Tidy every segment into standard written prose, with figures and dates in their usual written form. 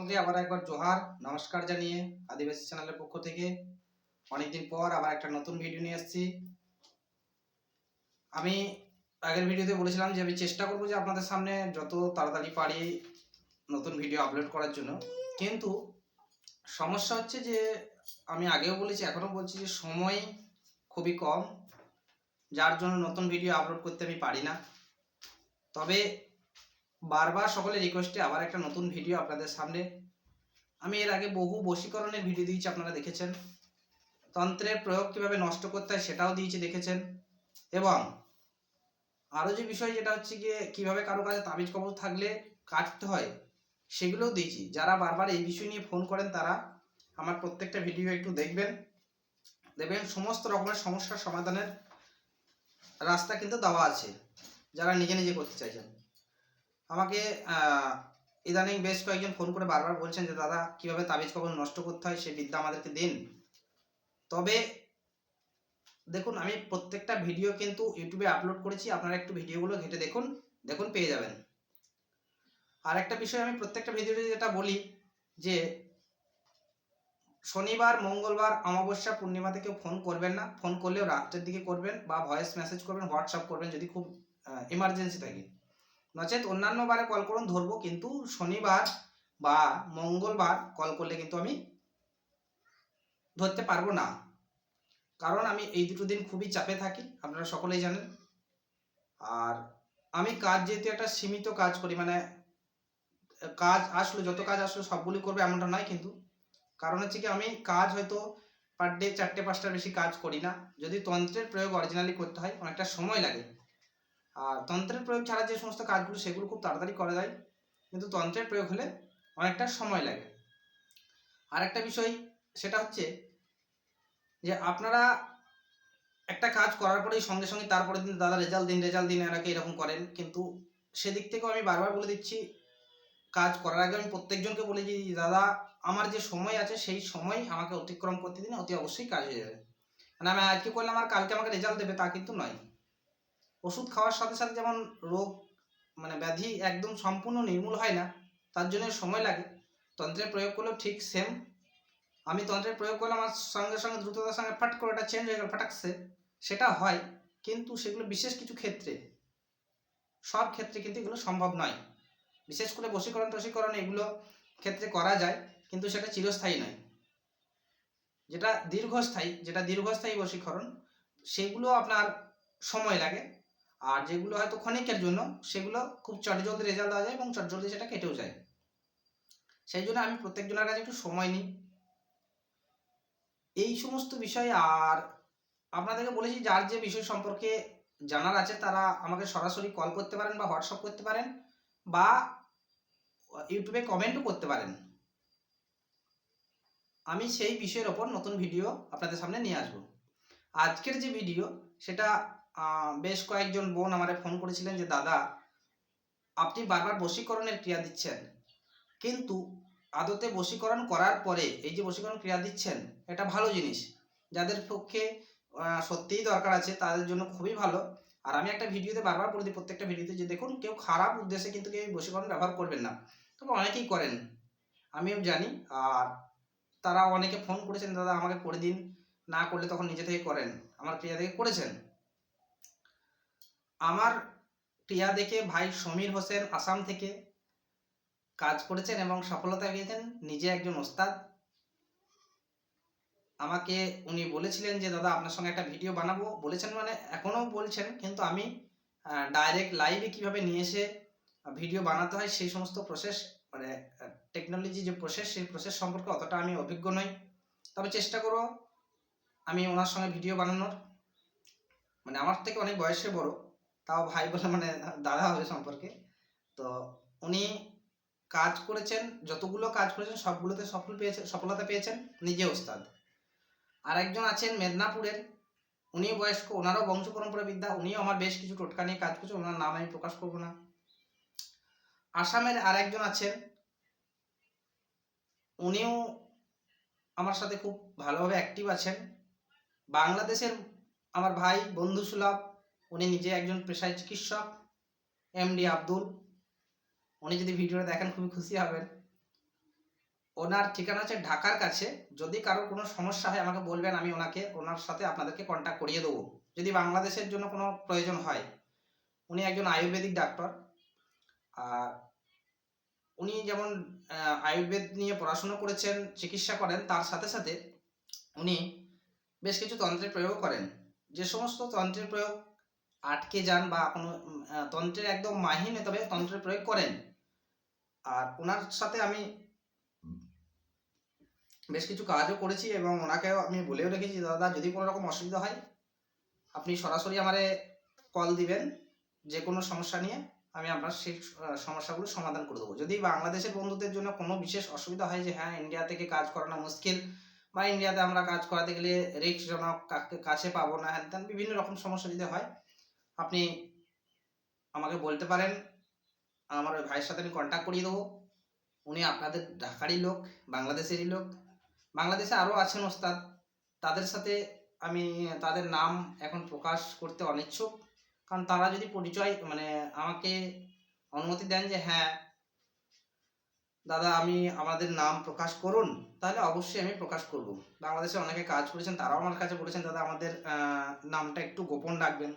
সকলকে আবার একবার জোহার নমস্কার জানিয়ে আদিবাসী চ্যানেলের পক্ষ থেকে অনেকদিন পর আবার একটা নতুন ভিডিও নিয়ে আসছি। আমি আগের ভিডিওতে বলেছিলাম যে আমি চেষ্টা করব যে আপনাদের সামনে যত তাড়াতাড়ি পারি নতুন ভিডিও আপলোড করার জন্য, কিন্তু সমস্যা হচ্ছে যে আমি আগেও বলেছি এখনও বলছি যে সময় খুবই কম, যার জন্য নতুন ভিডিও আপলোড করতে আমি পারি না। তবে বারবার সকলের রিকোয়েস্টে আবার একটা নতুন ভিডিও আপনাদের সামনে। আমি এর আগে বহু বশীকরণের ভিডিও দিয়েছি, আপনারা দেখেছেন। তন্ত্রের প্রয়োগ কীভাবে নষ্ট করতে হয় সেটাও দিয়েছি, দেখেছেন। এবং আরও যে বিষয় যেটা হচ্ছে গিয়ে কীভাবে কারো কাছে তাবিজ কবজ থাকলে কাটতে হয় সেগুলোও দিয়েছি। যারা বারবার এই বিষয় নিয়ে ফোন করেন তারা আমার প্রত্যেকটা ভিডিও একটু দেখবেন, সমস্ত রকমের সমস্যার সমাধানের রাস্তা কিন্তু দেওয়া আছে যারা নিজে নিজে করতে চাইছেন। আমাকে ইদানিং বেশ কয়েকজন ফোন করে বারবার বলছেন যে দাদা কীভাবে তাবিজ কবজ নষ্ট করতে হয় সেই বিদ্যা আমাদেরকে দিন। তবে দেখুন, আমি প্রত্যেকটা ভিডিও কিন্তু ইউটিউবে আপলোড করেছি, আপনারা একটু ভিডিওগুলো ঘেঁটে দেখুন পেয়ে যাবেন। আর একটা বিষয় আমি প্রত্যেকটা ভিডিওতে যেটা বলি যে শনিবার, মঙ্গলবার, অমাবস্যা, পূর্ণিমাতে কেউ ফোন করবেন না। ফোন করলেও রাত্রের দিকে করবেন বা ভয়েস মেসেজ করবেন, হোয়াটসঅ্যাপ করবেন যদি খুব এমার্জেন্সি থাকে। নচেত অন্যান্য বারে কল করুন, ধরবো, কিন্তু শনিবার বা মঙ্গলবার কল করলে কিন্তু আমি ধরতে পারবো না, কারণ আমি এই দুটো দিন খুবই চাপে থাকি, আপনারা সকলেই জানেন। আর আমি কাজ যেহেতু একটা সীমিত কাজ করি, মানে কাজ আসলো, যত কাজ আসলো সবগুলি করবে এমনটা নয়, কিন্তু কারণ হচ্ছে কি আমি কাজ হয়তো পার ডে 4-5টার বেশি কাজ করি না। যদি তন্ত্রের প্রয়োগ অরিজিনালি করতে হয় অনেকটা সময় লাগে, আর তন্ত্রের প্রয়োগ ছাড়া যে সমস্ত কাজগুলো সেগুলো খুব তাড়াতাড়ি করা যায়, কিন্তু তন্ত্রের প্রয়োগ হলে অনেকটা সময় লাগে। আর একটা বিষয় সেটা হচ্ছে যে আপনারা একটা কাজ করার পরেই সঙ্গে সঙ্গে তারপরের দিন দাদা রেজাল্ট দিন এনাকে এরকম করেন, কিন্তু সেদিক থেকেও আমি বারবার বলে দিচ্ছি, কাজ করার আগে আমি প্রত্যেকজনকে বলি যে দাদা আমার যে সময় আছে সেই সময় আমাকে অতিক্রম করতে দিন, অতি অবশ্যই কাজ হয়ে যাবে। মানে আমি আজকে করলাম আর কালকে আমাকে রেজাল্ট দেবে তা কিন্তু নয়। ওষুধ খাওয়ার সাথে সাথে যেমন রোগ মানে ব্যাধি একদম সম্পূর্ণ নির্মূল হয় না, তার জন্য সময় লাগে। তন্ত্রের প্রয়োগ করলেও ঠিক সেম। আমি তন্ত্রের প্রয়োগ করলাম আর সঙ্গে সঙ্গে দ্রুততার সঙ্গে ফাট করে ওটা চেঞ্জ হয়ে গেল, ফাটাকছে, সেটা হয়, কিন্তু সেগুলো বিশেষ কিছু ক্ষেত্রে, সব ক্ষেত্রে কিন্তু এগুলো সম্ভব নয়। বিশেষ করে বশীকরণ টশীকরণ এগুলো ক্ষেত্রে করা যায়, কিন্তু সেটা চিরস্থায়ী নয়। যেটা দীর্ঘস্থায়ী বশীকরণ সেগুলো আপনার সময় লাগে, আর যেগুলো হয়তো ক্ষণিকের জন্য সেগুলো খুব চটজলদি রেজাল্ট দেওয়া যায় এবং চটজলদি সেটা কেটেও যায়। সেই জন্য আমি প্রত্যেকজনের কাছে একটু সময় নিই এই সমস্ত বিষয়। আর আপনাদেরকে বলেছি যার যে বিষয় সম্পর্কে জানার আছে তারা আমাকে সরাসরি কল করতে পারেন বা হোয়াটসঅ্যাপ করতে পারেন বা ইউটিউবে কমেন্টও করতে পারেন। আমি সেই বিষয়ের ওপর নতুন ভিডিও আপনাদের সামনে নিয়ে আসব। আজকের যে ভিডিও সেটা বেশ কয়েকজন বোন আমারে ফোন করেছিলেন যে দাদা আপনি বারবার বশীকরণের ক্রিয়া দিচ্ছেন, কিন্তু আদতে বশীকরণ করার পরে এই যে বশীকরণ ক্রিয়া দিচ্ছেন এটা ভালো জিনিস, যাদের পক্ষে সত্যিই দরকার আছে তাদের জন্য খুবই ভালো। আর আমি একটা ভিডিওতে বারবার বলে দিই, প্রত্যেকটা ভিডিওতে, যে দেখুন কেউ খারাপ উদ্দেশ্যে কিন্তু কেউ বশীকরণ ব্যবহার করবেন না, তবে অনেকেই করেন, আমিও জানি। আর তারা অনেকে ফোন করেছেন দাদা আমাকে করে দিন, না করলে তখন নিজে থেকে করেন, আমার ক্রিয়া দেখে করেছেন। আমার ক্রিয়া দেখে ভাই সমীর হোসেন আসাম থেকে কাজ করেছেন এবং সফলতা পেয়েছেন, নিজে একজন ওস্তাদ। আমাকে উনি বলেছিলেন যে দাদা আপনার সঙ্গে একটা ভিডিও বানাবো, বলেছেন মানে এখনও বলছেন, কিন্তু আমি ডাইরেক্ট লাইভে কিভাবে নিয়ে এসে ভিডিও বানাতে হয় সেই সমস্ত প্রসেস, মানে টেকনোলজি যে প্রসেস সেই প্রসেস সম্পর্কে অতটা আমি অভিজ্ঞ নই। তবে চেষ্টা করব আমি ওনার সঙ্গে ভিডিও বানানোর। মানে আমার থেকে অনেক বয়সে বড়, তাও ভাই বলে মানে দাদা হবে সম্পর্কে। তো উনি কাজ করেছেন, যতগুলো কাজ করেছেন সবগুলোতে সফলতা পেয়েছেন, নিজে ওস্তাদ। আর একজন আছেন মেদিনীপুরের, উনিও বয়স্ক, ওনারও বংশ পরম্পরা বিদ্যা, উনিও আমার বেশ কিছু টোটকা নিয়ে কাজ করছেন, ওনার নাম আমি প্রকাশ করব না। আসামের আর একজন আছেন, উনিও আমার সাথে খুব ভালোভাবে অ্যাক্টিভ আছেন। বাংলাদেশের আমার ভাই বন্ধু সুলভ, উনি নিজে একজন পেশায় চিকিৎসক, এমডি আব্দুল, উনি যদি ভিডিওটা দেখেন খুবই খুশি হবেন। ওনার ঠিকানা হচ্ছে ঢাকার কাছে। যদি কারোর কোনো সমস্যা হয় আমাকে বলবেন, আমি ওনার সাথে আপনাদেরকে কন্ট্যাক্ট করিয়ে দেবো যদি বাংলাদেশের জন্য কোনো প্রয়োজন হয়। উনি একজন আয়ুর্বেদিক ডাক্তার। আর উনি যেমন আয়ুর্বেদ নিয়ে পড়াশোনা করেছেন, চিকিৎসা করেন, তার সাথে সাথে উনি বেশ কিছু তন্ত্রের প্রয়োগ করেন। যে সমস্ত তন্ত্রের প্রয়োগ আটকে যান বা কোনো তন্ত্রের একদম মাহির নয়, তবে তন্ত্রের প্রয়োগ করেন। আর ওনার সাথে আমি বেশ কিছু কাজও করেছি এবং ওনাকেও আমি বলেও রেখেছি, দাদা যদি কোনো রকম অসুবিধা হয় আপনি সরাসরি আমারে কল দিবেন, যে কোনো সমস্যা নিয়ে আমি আপনার সেই সমস্যাগুলো সমাধান করে দেবো। যদি বাংলাদেশের বন্ধুদের জন্য কোনো বিশেষ অসুবিধা হয় যে হ্যাঁ ইন্ডিয়া থেকে কাজ করানো মুশকিল, বা ইন্ডিয়াতে আমরা কাজ করাতে গেলে রিস্কজনক, কাছে পাবো না, হ্যান ত্যান বিভিন্ন রকম সমস্যা যদি হয়, আপনি আমাকে বলতে পারেন। আমার ওই ভাইয়ের সাথে আমি কন্ট্যাক্ট করিয়ে দেবো। উনি আপনাদের ঢাকারই লোক, বাংলাদেশেরই লোক। বাংলাদেশে আরও আছেন ওস্তাদ, তাদের সাথে আমি তাদের নাম এখন প্রকাশ করতে অনিচ্ছুক। কারণ তারা যদি পরিচয় মানে আমাকে অনুমতি দেন যে হ্যাঁ দাদা আমি আমাদের নাম প্রকাশ করুন, তাহলে অবশ্যই আমি প্রকাশ করব। বাংলাদেশে অনেকে কাজ করেছেন, তারাও আমার কাছে বলেছেন দাদা আমাদের নামটা একটু গোপন রাখবেন।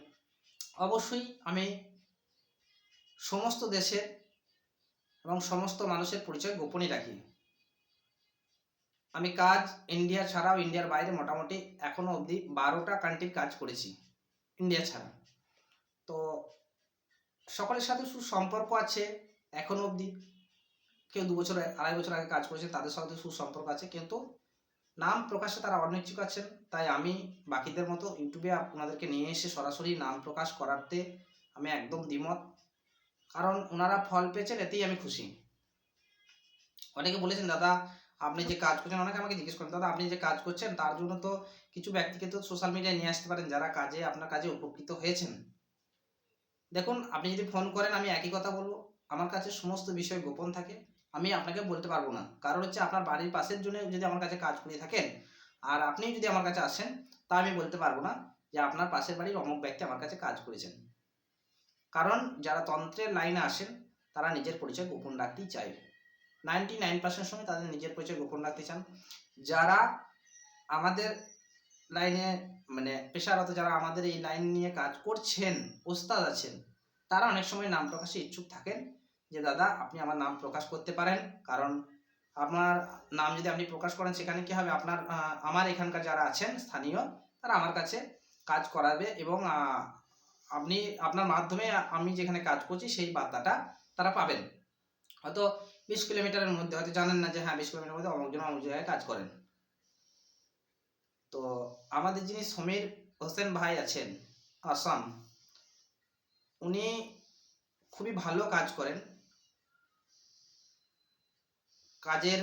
অবশ্যই আমি সমস্ত দেশের এবং সমস্ত মানুষের পরিচয় গোপনই রাখি। আমি কাজ ইন্ডিয়া ছাড়াও, ইন্ডিয়ার বাইরে মোটামুটি এখনো অবধি 12টা কান্ট্রির কাজ করেছি ইন্ডিয়া ছাড়া। তো সকলের সাথে সুসম্পর্ক আছে এখনো অবধি। কেউ 2 বছর 2.5 বছর আগে কাজ করেছে, তাদের সাথে সুসম্পর্ক আছে, কিন্তু নাম প্রকাশে তারা অনিচ্ছুক আছেন। তাই আমি বাকিদের মতো ইউটিউবে আপনাদেরকে নিয়ে এসে সরাসরি নাম প্রকাশ করাতে আমি একদম দ্বিমত। কারণ ওনারা ফল পেয়েছেন, এতেই আমি খুশি। অনেকে বলেছেন দাদা আপনি যে কাজ করছেন, অনেকে আমাকে জিজ্ঞেস করেন দাদা আপনি যে কাজ করছেন তার জন্য তো কিছু ব্যক্তিকে তো সোশ্যাল মিডিয়ায় নিয়ে আসতে পারেন যারা আপনার কাজে উপকৃত হয়েছেন। দেখুন আপনি যদি ফোন করেন আমি একই কথা বলবো, আমার কাছে সমস্ত বিষয় গোপন থাকে, আমি আপনাকে বলতে পারবো না। কারণ হচ্ছে আপনার বাড়ির পাশের জন্য যদি আমার কাছে কাজ করে থাকেন আর আপনি যদি আমার কাছে আসেন, তা আমি বলতে পারবো না যে আপনার পাশের বাড়ির অমুক ব্যক্তি আমার কাছে কাজ করেছেন। কারণ যারা তন্ত্রের লাইনে আসেন তারা নিজের পরিচয় গোপন রাখতেই চায়। 99% সময় তাদের নিজের পরিচয় গোপন রাখতে চান। যারা আমাদের লাইনে মানে পেশারত, যারা আমাদের এই লাইন নিয়ে কাজ করছেন, ওস্তাদ আছেন, তারা অনেক সময় নাম প্রকাশে ইচ্ছুক থাকেন যে দাদা আপনি আমার নাম প্রকাশ করতে পারেন। কারণ আপনার নাম যদি আপনি প্রকাশ করেন সেখানে কি হবে, আপনার আমার এখানকার যারা আছেন স্থানীয়, তারা আমার কাছে কাজ করাবে এবং আপনি আপনার মাধ্যমে আমি যেখানে কাজ করছি সেই বার্তাটা তারা পাবেন। হয়তো 20 কিলোমিটারের মধ্যে, হয়তো জানেন না যে হ্যাঁ 20 কিলোমিটারের মধ্যে অমুকজন অমুক জায়গায় কাজ করেন। তো আমাদের যিনি সমীর হোসেন ভাই আছেন আসাম, উনি খুবই ভালো কাজ করেন। কাজের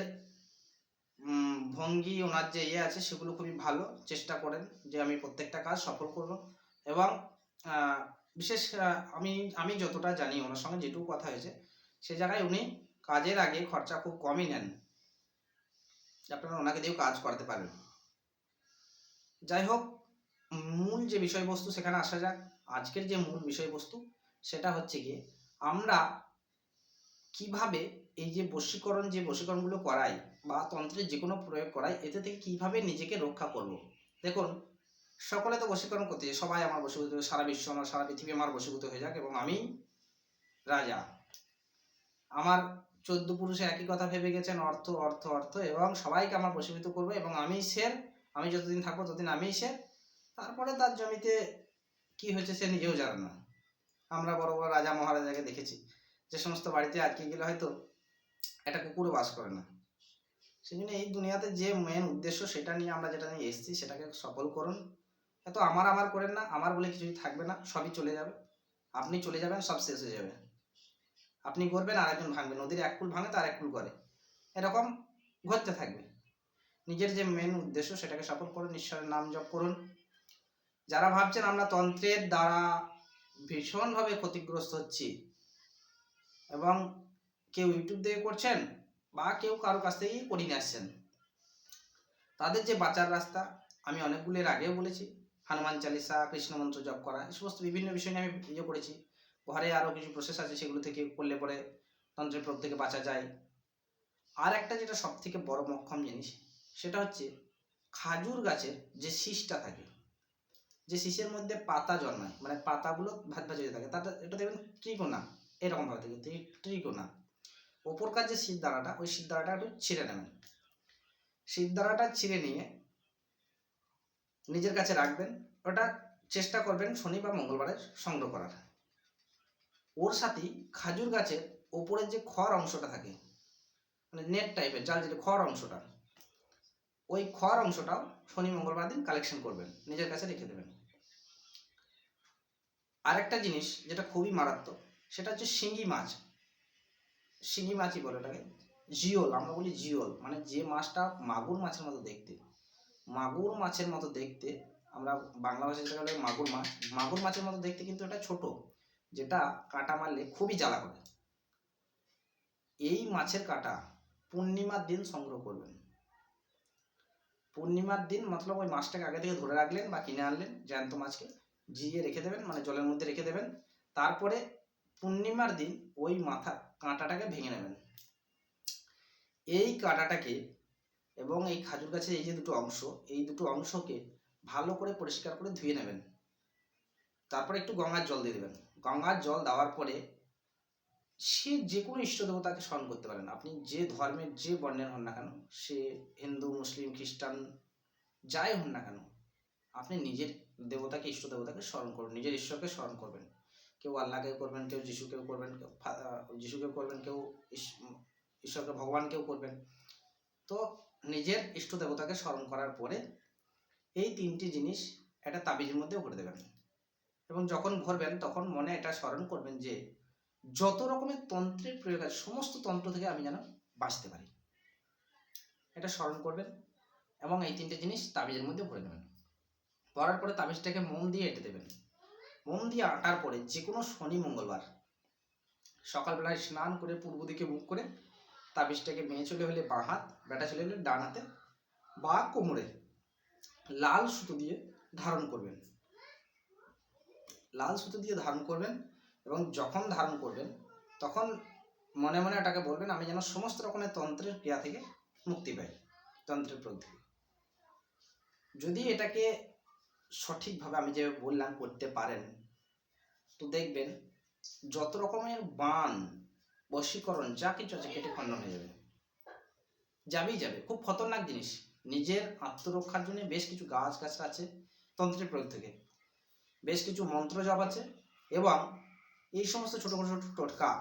ভঙ্গি, ওনার যে ইয়ে আছে সেগুলো খুবই ভালো, চেষ্টা করেন যে আমি প্রত্যেকটা কাজ সফল করব। এবং বিশেষ আমি আমি যতটা জানি ওনার সঙ্গে যেটুকু কথা হয়েছে, সে জায়গায় উনি কাজের আগে খরচা খুব কমই নেন, আপনারা ওনাকে দিয়েও কাজ করাতে পারেন। যাই হোক, মূল যে বিষয়বস্তু সেখানে আসা যাক। আজকের যে মূল বিষয়বস্তু সেটা হচ্ছে গিয়ে আমরা কিভাবে এই যে বশীকরণগুলো করাই বা তন্ত্রের যে কোনো প্রয়োগ করাই, এতে থেকে কিভাবে নিজেকে রক্ষা করব। দেখুন সকলে তো বশীকরণ করতে, সবাই আমার বশীভূত, সারা বিশ্ব আমার, সারা পৃথিবী আমার বশীভূত হয়ে যাক এবং আমি রাজা। আমার 14 পুরুষে একই কথা ভেবে গেছেন, অর্থ অর্থ অর্থ, এবং সবাইকে আমার বশীভূত করবো এবং আমি শের, আমি যতদিন থাকবো ততদিন আমিই শের। তারপরে তার জমিতে কি হয়েছে সে নিজেও জানে না। আমরা বড় বড় রাজা মহারাজাকে দেখেছি যে সমস্ত বাড়িতে আটকে গেলে হয়তো একটা কুকুরও বাস করে না। সেই জন্য এই দুনিয়াতে যে মেন উদ্দেশ্য সেটা নিয়ে আমরা যেটা নিয়ে এসেছি সেটাকে সফল করুন। এত আমার আমার করেন না, আমার বলে কিছুই থাকবে না, সবই চলে যাবে। আপনি চলে যাবেন, সব শেষ হয়ে যাবে। আপনি করবেন আর একজন ভাঙবে, নদীর এক কুল ভাঙে তার এক কুল করে, এরকম ঘটতে থাকবে। নিজের যে মেন উদ্দেশ্য সেটাকে সফল করুন, ঈশ্বরের নাম জপ করুন। যারা ভাবছেন আমরা তন্ত্রের দ্বারা ভীষণভাবে ক্ষতিগ্রস্ত হচ্ছি এবং কেউ ইউটিউব থেকে করছেন বা কেউ কারো কাছ থেকেই করিয়ে আসছেন, তাদের যে বাঁচার রাস্তা আমি অনেকগুলো এর আগেও বলেছি। হনুমান চালিসা, কৃষ্ণ মন্ত্র জপ করা, এই সমস্ত বিভিন্ন বিষয় নিয়ে আমি ভিডিও করেছি। ঘরে আরও কিছু প্রসেস আছে, সেগুলো থেকে করলে পরে তন্ত্রের প্রোগ থেকে বাঁচা যায়। আর একটা যেটা সব থেকে বড় মক্ষম জিনিস, সেটা হচ্ছে খাজুর গাছের যে শীষটা থাকে, যে শীষের মধ্যে পাতা জন্মায়, মানে পাতাগুলো ভাত ভাজ হয়ে থাকে, তাটা এটা দেখবেন ত্রিকোণা, এরকম ভাবে থাকে ত্রিকোণা। ওপরকার যে শীত দানাটা, ওই শীত দানাটা একটু ছিঁড়ে নেবেন। শীত দানাটা ছিঁড়ে নিয়ে নিজের কাছে রাখবেন। ওটা চেষ্টা করবেন শনি বা মঙ্গলবারে সংগ্রহ করার। ওর সাথেই খাজুর গাছের ওপরের যে খড় অংশটা থাকে, মানে নেট টাইপের জাল, যেটা খড় অংশটা, ওই খড় অংশটাও শনি মঙ্গলবার দিন কালেকশন করবেন, নিজের কাছে রেখে দেবেন। আরেকটা জিনিস যেটা খুবই মারাত্মক, সেটা হচ্ছে শিঙি মাছ। শিঙি মাছই বলে ওটাকে, জিওল আমরা বলি, জিওল মানে যে মাছটা মাগুর মাছের মতো দেখতে, মাগুর মাছের মতো দেখতে, আমরা বাংলা ভাষায় যেটা বলে মাগুর মাছ, মাগুর মাছের মতো দেখতে, কিন্তু এটা ছোট, যেটা কাঁটা মারলে খুবই জ্বালা করে। এই মাছের কাঁটা পূর্ণিমার দিন সংগ্রহ করবেন। পূর্ণিমার দিন মতলব ওই মাছটাকে আগে থেকে ধরে রাখলেন বা কিনে আনলেন, জ্যান্ত মাছকে জিয়ে রেখে দেবেন, মানে জলের মধ্যে রেখে দেবেন। তারপরে পূর্ণিমার দিন ওই মাথা কাঁটাটাকে ভেঙে নেবেন। এই কাঁটাটাকে এবং এই খাজুর গাছের এই যে দুটো অংশ, এই দুটো অংশকে ভালো করে পরিষ্কার করে ধুয়ে নেবেন। তারপরে একটু গঙ্গার জল দিয়ে দেবেন। গঙ্গার জল দেওয়ার পরে সে যে কোনো ইষ্ট দেবতাকে স্মরণ করতে পারেন, আপনি যে ধর্মের যে বর্ণের হন না কেন, সে হিন্দু মুসলিম খ্রিস্টান যাই হন না কেন, আপনি নিজের দেবতাকে, ইষ্ট দেবতাকে স্মরণ করুন, নিজের ঈশ্বরকে স্মরণ করবেন। কেউ আল্লাহকে করবেন, কেউ যিশুকেও করবেন, কেউ যিশুকেও করবেন, কেউ ঈশ্বরকে ভগবানকেও করবেন। তো নিজের ইষ্ট দেবতাকে স্মরণ করার পরে এই তিনটি জিনিস একটা তাবিজের মধ্যে ভরে দেবেন, এবং যখন ভরবেন তখন মনে এটা স্মরণ করবেন যে যত রকমের তন্ত্রের প্রয়োগ আছে, সমস্ত তন্ত্র থেকে আমি যেন বাঁচতে পারি, এটা স্মরণ করবেন। এবং এই তিনটে জিনিস তাবিজের মধ্যে ভরে নেবেন। ভরার পরে তাবিজটাকে মোম দিয়ে এঁটে দেবেন। মোম দিয়ে আটার পরে যে কোনো শনি মঙ্গলবার সকালবেলায় স্নান করে পূর্ব দিকে মুখ করে তাবিজটাকে মেয়ে চলে হলে বাঁ হাত, বেটা চলে হলে ডান হাতে বা কোমরে লাল সুতো দিয়ে ধারণ করবেন। লাল সুতো দিয়ে ধারণ করবেন, এবং যখন ধারণ করবেন তখন মনে মনে এটাকে বলবেন, আমি যেন সমস্ত রকমের তন্ত্রের ক্রিয়া থেকে মুক্তি পাই, তন্ত্রের প্রয়োগ থেকে। যদি এটাকে সঠিকভাবে আমি যে বললাম করতে পারেন, তো দেখবেন যত রকমের বান, বশীকরণ যা কিছু আছে কেটে খণ্ডন হয়ে যাবে, যাবেই যাবে। খুব খতরনাক জিনিস। নিজের আত্মরক্ষার জন্য বেশ কিছু গাছ গাছরা আছে তন্ত্রের প্রয়োগ থেকে, বেশ কিছু মন্ত্র জপ আছে, এবং এই সমস্ত ছোট ছোট টোটকা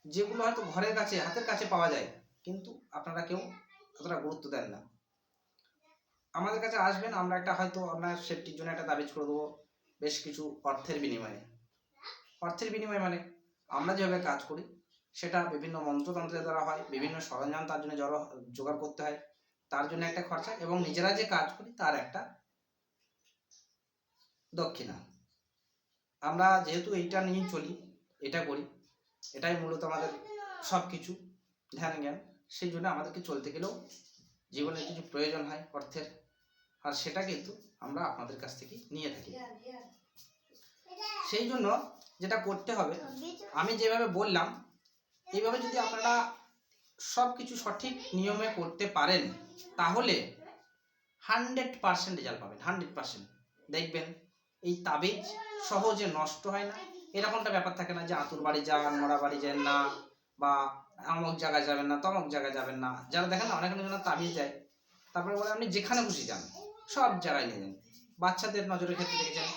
যেগুলো হয়তো ঘরের কাছে, হাতের কাছে পাওয়া যায়, কিন্তু আপনারা কেউ অতটা গুরুত্ব দেন না। আমাদের কাছে আসবেন, আমরা একটা হয়তো আপনার সেফটির জন্য একটা তাবিজ করে দেবো বেশ কিছু অর্থের বিনিময়ে। অর্থের বিনিময়ে মানে আমরা যেভাবে কাজ করি সেটা বিভিন্ন মন্ত্রতন্ত্রের দ্বারা হয়, বিভিন্ন সরঞ্জাম তার জন্য জোগাড় করতে হয়, তার জন্য একটা খরচা, এবং নিজেরা যে কাজ করি তার একটা দক্ষিণা। আমরা যেহেতু এইটা নিয়েই চলি, এটা করি, এটাই মূলত আমাদের সব কিছু ধ্যান জ্ঞান, সেই জন্য আমাদেরকে চলতে গেলেও জীবনে কিছু প্রয়োজন হয় অর্থের, আর সেটা কিন্তু আমরা আপনাদের কাছ থেকে নিয়ে থাকি। সেই জন্য যেটা করতে হবে, আমি যেভাবে বললাম এইভাবে যদি আপনারা সব কিছু সঠিক নিয়মে করতে পারেন, তাহলে 100% রেজাল্ট পাবেন। 100% দেখবেন এই তাবিজ সহজে নষ্ট হয় না। এরকমটা ব্যাপার থাকে না যে আতুর বাড়ি যান, মরা বাড়ি যান না, বা অমুক জায়গায় যাবেন না, তমুক জায়গায় যাবেন না। যারা দেখেন না অনেক জন্য তাবিজ দেয়, তারপরে বলে আপনি যেখানে খুশি যান, সব জায়গায় নিয়ে যান। বাচ্চাদের নজরের ক্ষেত্রে দেখেছেন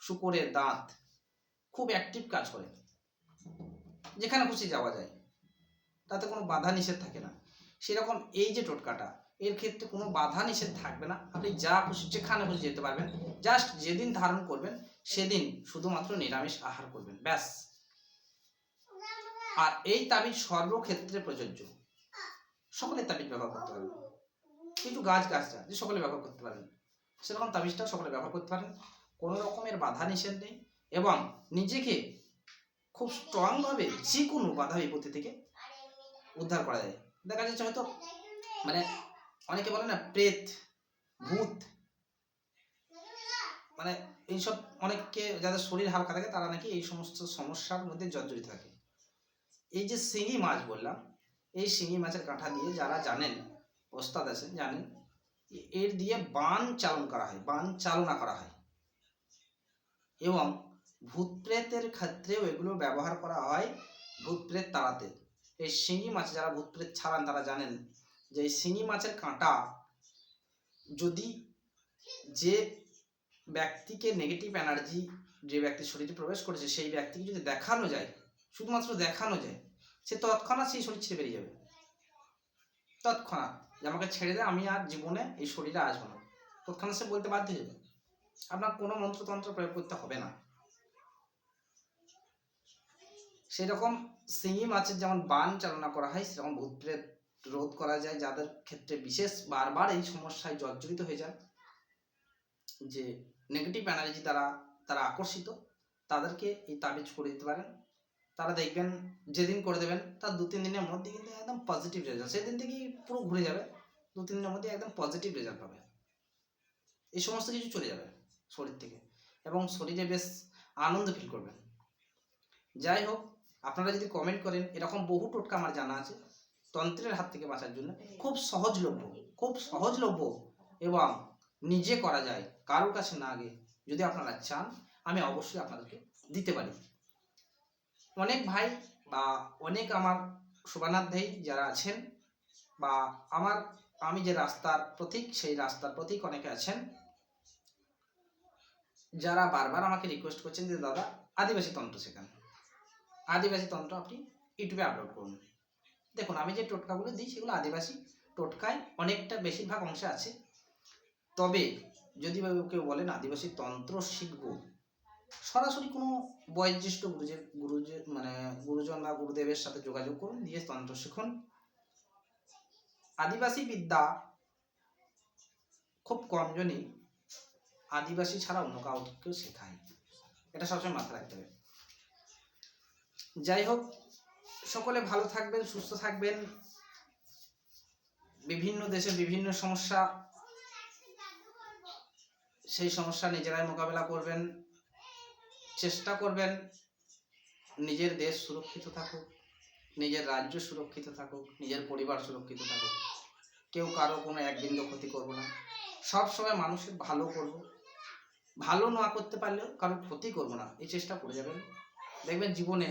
শুকরের দাঁত খুব অ্যাক্টিভ কাজ করে, যেখানে খুশি যাওয়া যায়, তাতে কোনো বাধা নিষেধ থাকে না। সেরকম এই যে টোটকাটা, এর ক্ষেত্রে কোনো বাধা নিষেধ থাকবে না, আপনি যা খুশি যেখানে খুশি যেতে পারবেন। জাস্ট যেদিন ধারণ করবেন সেদিন শুধুমাত্র নিরামিষ আহার করবেন, ব্যাস। আর এই তাবিজ সর্বক্ষেত্রে প্রযোজ্য, সকলে তাবিজ ব্যবহার করতে পারেন। কিছু গাছ গাছরা যে সকলে ব্যবহার করতে পারেন, সেরকম তাবিজটা সকলে ব্যবহার করতে পারেন, কোনো রকমের বাধা নিষেধ নেই, এবং নিজেকে খুব স্ট্রংভাবে যে কোনো বাধা বিপত্তি থেকে উদ্ধার করা যায়। দেখা যাচ্ছে হয়তো মানে অনেকে বলে না প্রেত ভূত, মানে এইসব অনেককে যাদের শরীর হালকা থাকে তারা নাকি এই সমস্ত সমস্যার মধ্যে জর্জরিত থাকে। এই যে শিঙি মাছ বললাম, এই শিঙি মাছের কাঁটা দিয়ে যারা জানেন, ওস্তাদ আছেন জানেন, এর দিয়ে বান চালনা করা হয় এবং ভূত প্রেতের ক্ষেত্রেও এগুলো ব্যবহার করা হয় ভূত প্রেত তাড়াতে। এই শিঙি মাছ যারা ভূত প্রেত ছাড়ান তারা জানেন যে এই শিঙি মাছের কাঁটা যদি যে ব্যক্তিকে নেগেটিভ এনার্জি যে ব্যক্তির শরীরে প্রবেশ করেছে সেই ব্যক্তিকে যদি দেখানো যায়, শুধুমাত্র দেখানো যায়, সে তৎক্ষণাৎ সেই শরীর ছেড়ে বেরিয়ে যাবে। তৎক্ষণাৎ যে আমাকে ছেড়ে দেয়, আমি আর জীবনে এই শরীরে আসবো না, তৎক্ষণাৎ সে বলতে বাধ্য হয়ে যাবে। আপনার কোনো মন্ত্রতন্ত্র প্রয়োগ করতে হবে না। সেরকম শিঙি মাছের যেমন বান চালনা করা হয়, সেরকম ভূত প্রেত রোধ করা যায়। যাদের ক্ষেত্রে বিশেষ বারবার এই সমস্যায় জর্জরিত হয়ে যান, যে নেগেটিভ এনার্জি দ্বারা তারা আকর্ষিত, তাদেরকে এই তাবিজ করে দিতে পারেন। তারা দেখবেন যেদিন করে দেবেন তার 2-3 দিনের মধ্যে কিন্তু একদম পজিটিভ রেজাল্ট, সেদিন থেকেই পুরো ঘুরে যাবে, 2-3 দিনের মধ্যে একদম পজিটিভ রেজাল্ট পাবে। এই সমস্ত কিছু চলে যাবে শরীর থেকে এবং শরীরে বেশ আনন্দ ফিল করবেন। যাই হোক, আপনারা যদি কমেন্ট করেন, এরকম বহু টোটকা আমার জানা আছে তন্ত্রের হাত থেকে বাঁচার জন্য, খুব সহজলভ্য এবং নিজে করা যায়, কারোর কাছে না গিয়ে। যদি আপনারা চান আমি অবশ্যই আপনাদেরকে দিতে পারি। অনেক ভাই বা অনেক আমার শুভানাধ্যায়ী যারা আছেন, বা আমি যে রাস্তার প্রতীক, সেই রাস্তার প্রতীক অনেকে আছেন যারা বারবার আমাকে রিকোয়েস্ট করছেন যে দাদা আদিবাসী তন্ত্র শেখান, আদিবাসী তন্ত্র আপনি ইউটিউবে আপলোড করুন। দেখুন, আমি যে টোটকাগুলো দিই সেগুলো আদিবাসী টোটকায় অনেকটা বেশিরভাগ অংশে আছে। তবে যদি কেউ বলেন আদিবাসী তন্ত্র শিখবো, সরাসরি কোনো বয়োজ্যেষ্ঠ গুরুজন বা গুরুদেবের সাথে যোগাযোগ করুন, দিয়ে তন্ত্র শিখুন। আদিবাসী বিদ্যা খুব কমজনই আদিবাসী ছাড়া অন্য কাউকেও শেখায়, এটা সবসময় মাথায় রাখতে হবে। যাই হোক, সকলে ভালো থাকবেন, সুস্থ থাকবেন। বিভিন্ন দেশে বিভিন্ন সমস্যা, সেই সমস্যা নিজেরাই মোকাবেলা করবেন, চেষ্টা করবেন নিজের দেশ সুরক্ষিত থাকুক, নিজের রাজ্য সুরক্ষিত থাকুক, নিজের পরিবার সুরক্ষিত থাকুক। কেউ কারো কোনো এক বিন্দু ক্ষতি করবো না, সবসময় মানুষের ভালো করব, ভালো না করতে পারলেও কারোর ক্ষতি করব না, এই চেষ্টা করে যাবেন। দেখবেন জীবনে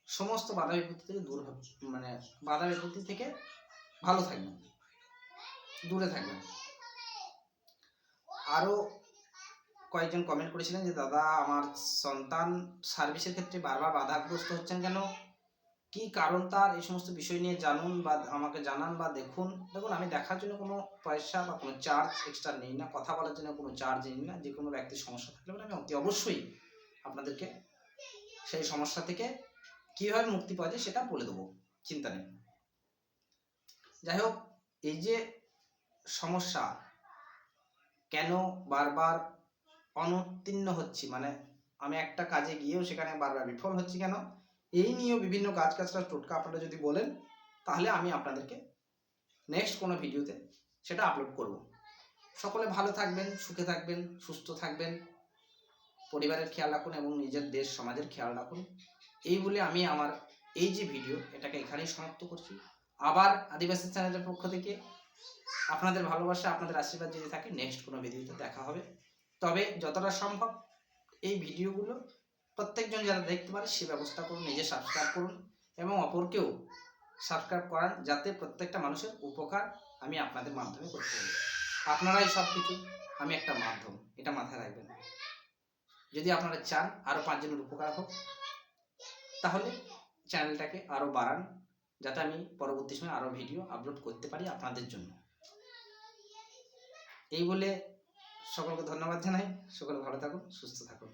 সমস্ত বাধা বিপত্তি থেকে দূর হবে, বাধা বিপত্তি থেকে ভালো থাকবেন, দূরে থাকবেন। আরও কয়েকজন কমেন্ট করেছিলেন যে দাদা আমার সন্তান সার্ভিসের ক্ষেত্রে বারবার বাধাগ্রস্ত হচ্ছেন কেন, কি কারণ তার, এই সমস্ত বিষয় নিয়ে জানুন বা আমাকে জানান বা দেখুন। দেখুন, আমি দেখার জন্য কোনো পয়সা বা কোনো চার্জ এক্সট্রা নিই না, কথা বলার জন্য কোনো চার্জ নিই না। যে কোনো ব্যক্তির সমস্যা থাকলে আমি অতি অবশ্যই আপনাদেরকে সেই সমস্যা থেকে কীভাবে মুক্তি পাওয়া যায় সেটা বলে দেবো, চিন্তা নেই। যাই হোক, এই যে সমস্যা কেন বারবার অনুত্তীর্ণ হচ্ছি, আমি একটা কাজে গিয়েও সেখানে বারবার বিফল হচ্ছি কেন, এই নিয়েও বিভিন্ন গাছগাছড়া টোটকা আপনারা যদি বলেন, তাহলে আমি আপনাদেরকে নেক্সট কোনো ভিডিওতে সেটা আপলোড করব। সকলে ভালো থাকবেন, সুখে থাকবেন, সুস্থ থাকবেন, পরিবারের খেয়াল রাখুন এবং নিজের দেশ সমাজের খেয়াল রাখুন। এই বলে আমি আমার এই যে ভিডিও এটাকে এখানেই সমাপ্ত করছি। আবার আদিবাসী চ্যানেলের পক্ষ থেকে আপনাদের ভালোবাসা, আপনাদের আশীর্বাদ যদি থাকে, নেক্সট কোনো ভিডিওতে দেখা হবে। তবে যতটা সম্ভব এই ভিডিওগুলো প্রত্যেকজন যারা দেখতে পারে সে ব্যবস্থা করুন, নিজে সাবস্ক্রাইব করুন এবং অপরকেও সাবস্ক্রাইব করান, যাতে প্রত্যেকটা মানুষের উপকার আমি আপনাদের মাধ্যমে করতে পারি। আপনারাই সব কিছু, আমি একটা মাধ্যম, এটা মাথায় রাখবেন। যদি আপনারা চান আরও 5 জনের উপকার হোক, তাহলে চ্যানেলটাকে আরও বাড়ান, যাতে আমি পরবর্তী সময় আরও ভিডিও আপলোড করতে পারি আপনাদের জন্য। এই বলে সকলকে ধন্যবাদ জানাই। সকলে ভালো থাকুন, সুস্থ থাকুন।